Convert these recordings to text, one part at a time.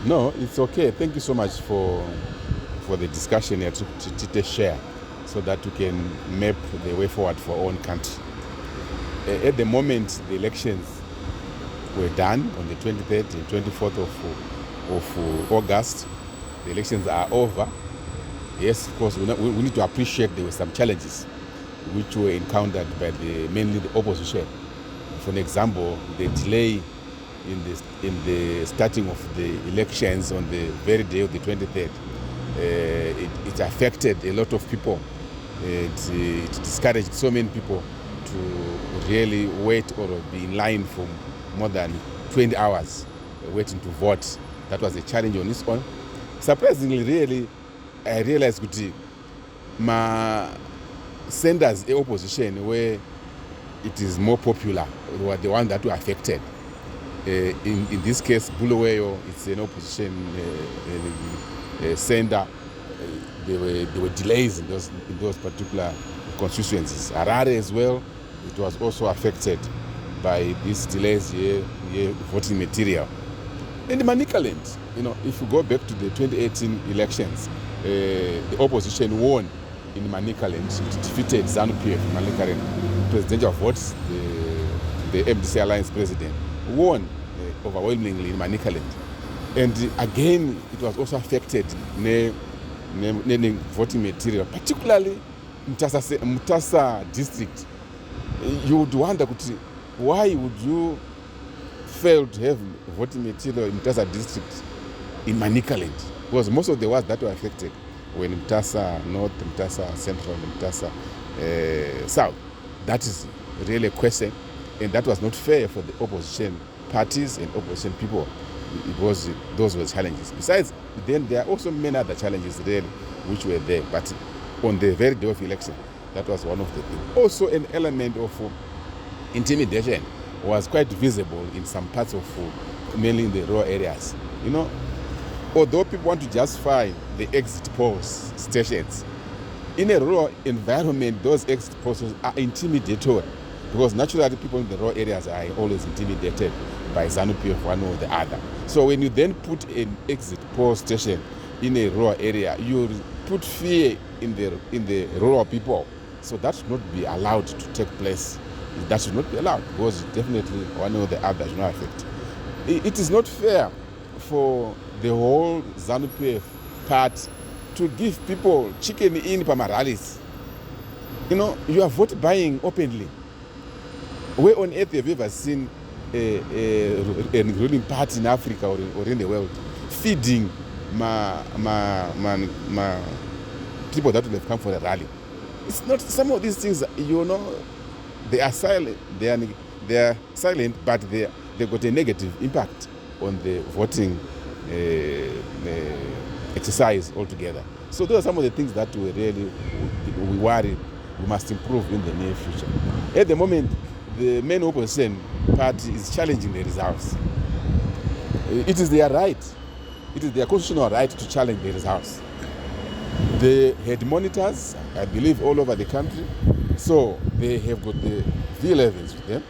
No, it's okay. Thank you so much for the discussion here to share so that we can map the way forward for our own country. At the moment, the elections were done on the 23rd and 24th of August. The elections are over. Yes, of course, we need to appreciate there were some challenges which were encountered by mainly the opposition. For example, the delay in the starting of the elections on the very day of the 23rd. It affected a lot of people. It discouraged so many people to really wait or be in line for more than 20 hours waiting to vote. That was a challenge on its own. Surprisingly, really, I realized that my senders, the opposition, where it is more popular, were the ones that were affected. In this case, Bulawayo, it's an opposition sender. There were delays in those particular constituencies. Harare as well, it was also affected by these delays here voting material. And Manicaland, if you go back to the 2018 elections, the opposition won in Manicaland. It defeated ZANU-PF in Manicaland. Presidential votes, the MDC Alliance president won overwhelmingly in Manicaland. And again, it was also affected in voting material, particularly Mutasa district. You would wonder, why would you fail to have voting material in Mutasa district in Manicaland? Because most of the ones that were affected were in Mutasa North, Mutasa Central, Mutasa South. That is really a question, and that was not fair for the opposition parties and opposition people. Those were challenges. Besides, then there are also many other challenges really which were there. But on the very day of election, that was one of the things. Also, an element of intimidation was quite visible in some parts of, mainly in the rural areas. Although people want to justify the exit polls stations, in a rural environment, those exit polls are intimidatory, because naturally people in the rural areas are always intimidated by ZANU-PF one or the other. So when you then put an exit poll station in a rural area, you put fear in the rural people. So that should not be allowed to take place. That should not be allowed, because definitely one or the other should not affect. It is not fair for the whole ZANU-PF part to give people chicken in rallies. You are vote buying openly. Where on earth have you ever seen a ruling party in Africa or in the world feeding people that would have come for a rally? It's not. Some of these things, they are silent. They are silent, but they got a negative impact on the voting exercise altogether. So those are some of the things that we worry we must improve in the near future. At the moment, the main opposition party is challenging the results. It is their right. It is their constitutional right to challenge the results. They had monitors, I believe, all over the country. So they have got the V11s with them.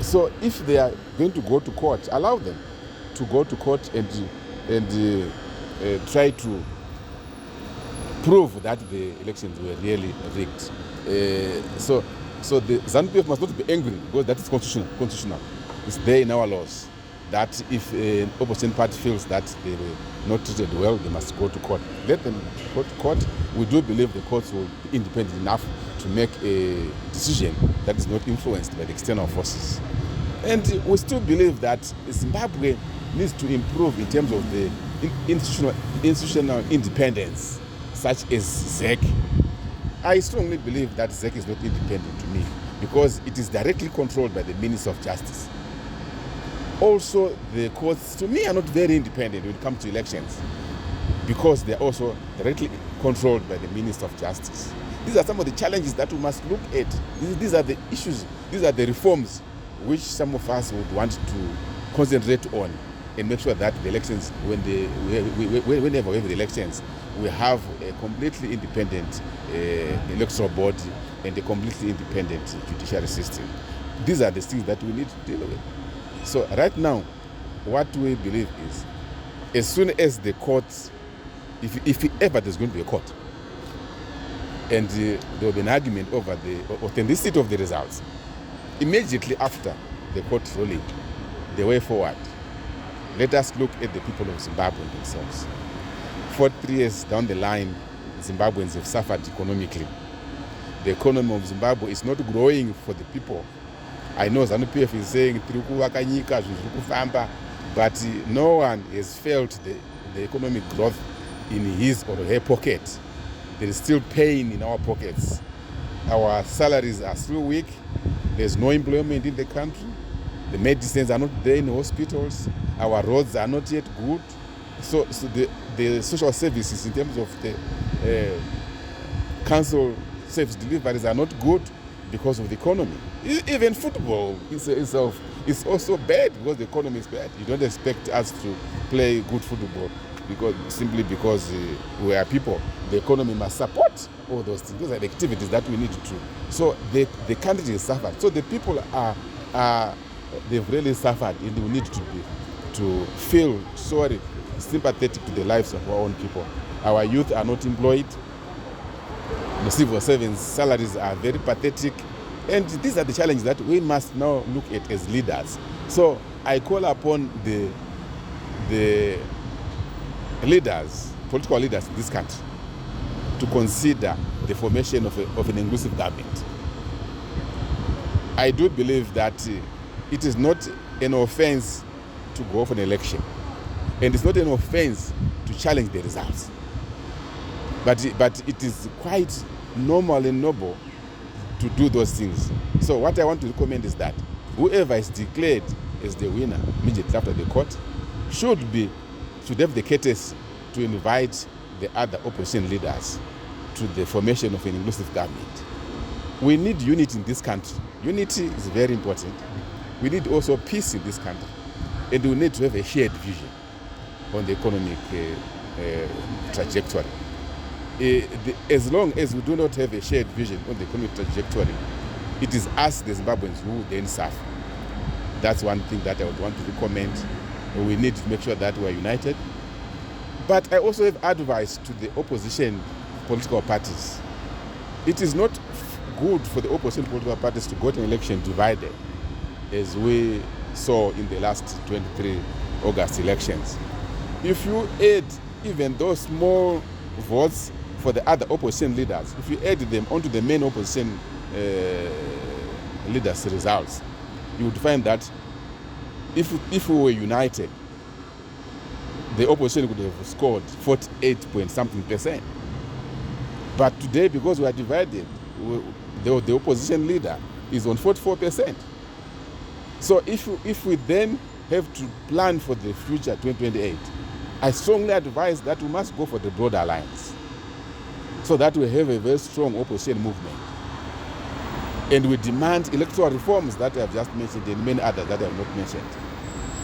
So if they are going to go to court, allow them to go to court and try to prove that the elections were really rigged. So the ZANU-PF must not be angry, because that is constitutional. It's there in our laws that if an opposition party feels that they were not treated well, they must go to court. Let them go to court. We do believe the courts will be independent enough to make a decision that is not influenced by the external forces. And we still believe that Zimbabwe needs to improve in terms of the institutional independence, such as ZEC. I strongly believe that ZEC is not independent to me, because it is directly controlled by the Minister of Justice. Also, the courts, to me, are not very independent when it comes to elections, because they are also directly controlled by the Minister of Justice. These are some of the challenges that we must look at. These are the issues, these are the reforms which some of us would want to concentrate on and make sure that the elections, whenever we have the elections, we have a completely independent electoral body and a completely independent judiciary system. These are the things that we need to deal with. So right now, what we believe is As soon as the court, if ever there's going to be a court, and there will be an argument over the authenticity of the results, immediately after the court ruling, the way forward, let us look at the people of Zimbabwe themselves. 4 years down the line, Zimbabweans have suffered economically. The economy of Zimbabwe is not growing for the people. I know ZANU-PF is saying, but no one has felt the economic growth in his or her pocket. There is still pain in our pockets. Our salaries are still weak. There's no employment in the country. The medicines are not there in hospitals. Our roads are not yet good. So the social services in terms of the council service deliveries are not good because of the economy. Even football itself is also bad because the economy is bad. You don't expect us to play good football simply because we are people. The economy must support all those things. Those are the activities that we need to do. So the country has suffered. So the people they've really suffered, and we need to feel sorry, sympathetic to the lives of our own people. Our youth are not employed. The civil servants' salaries are very pathetic. And these are the challenges that we must now look at as leaders. So I call upon the leaders, political leaders in this country, to consider the formation of an inclusive government. I do believe that it is not an offense to go for an election, and it's not an offense to challenge the results. But it is quite normal and noble to do those things. So what I want to recommend is that whoever is declared as the winner immediately after the court should have the courtesy to invite the other opposition leaders to the formation of an inclusive government. We need unity in this country. Unity is very important. We need also peace in this country. And we need to have a shared vision on the economic trajectory. As long as we do not have a shared vision on the economic trajectory, it is us, the Zimbabweans, who then suffer. That's one thing that I would want to recommend. We need to make sure that we are united. But I also have advice to the opposition political parties. It is not good for the opposition political parties to go to an election divided, as we saw in the last 23 August elections. If you add even those small votes for the other opposition leaders, if you add them onto the main opposition leaders' results, you would find that if we were united, the opposition would have scored 48-point-something%. But today, because we are divided, the opposition leader is on 44%. So if we then have to plan for the future 2028, I strongly advise that we must go for the broad alliance, so that we have a very strong opposition movement. And we demand electoral reforms that I have just mentioned and many others that I have not mentioned.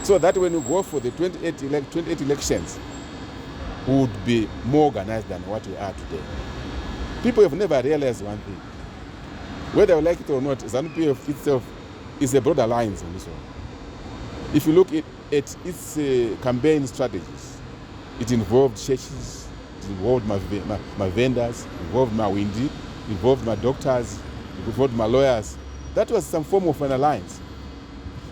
So that when we go for the 28 elections, we would be more organized than what we are today. People have never realized one thing. Whether we like it or not, ZANU-PF itself is a broad alliance on this one. If you look at its campaign strategies, it involved churches, it involved my vendors, it involved my windy, it involved my doctors, it involved my lawyers. That was some form of an alliance.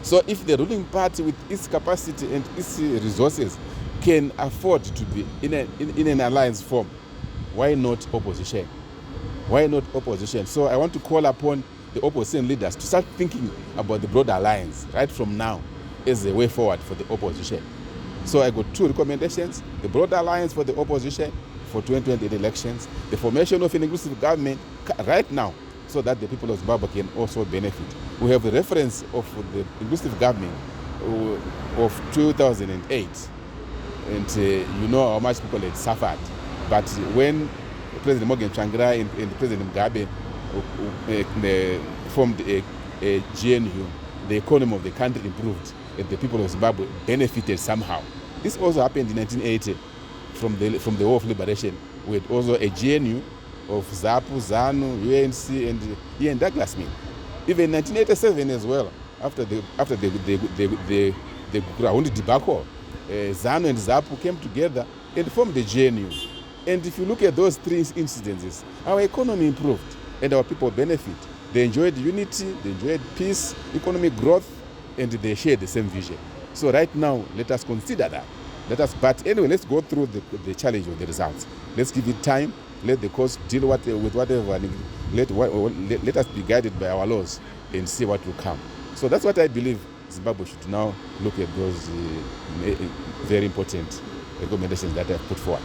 So if the ruling party with its capacity and its resources can afford to be in an alliance form, why not opposition? Why not opposition? So I want to call upon the opposition leaders to start thinking about the broad alliance right from now as a way forward for the opposition. So I got 2 recommendations: the broad alliance for the opposition for 2020 elections, the formation of an inclusive government right now, so that the people of Zimbabwe can also benefit. We have the reference of the inclusive government of 2008, and you know how much people had suffered. But when President Morgan Tsvangirai and President Mugabe formed a GNU, the economy of the country improved, and the people of Zimbabwe benefited somehow. This also happened in 1980 from the War of Liberation. We had also a GNU of ZAPU, ZANU, UNC, and Ian Douglas Smith. Even in 1987 as well, after the Ground debacle, ZANU and ZAPU came together and formed the GNU. And if you look at those three incidences, our economy improved and our people benefit. They enjoyed unity, they enjoyed peace, economic growth, and they shared the same vision. So right now, let us consider that. But anyway, let's go through the challenge of the results. Let's give it time. Let the courts deal with whatever. Let us be guided by our laws and see what will come. So that's what I believe Zimbabwe should now look at those very important recommendations that I have put forward.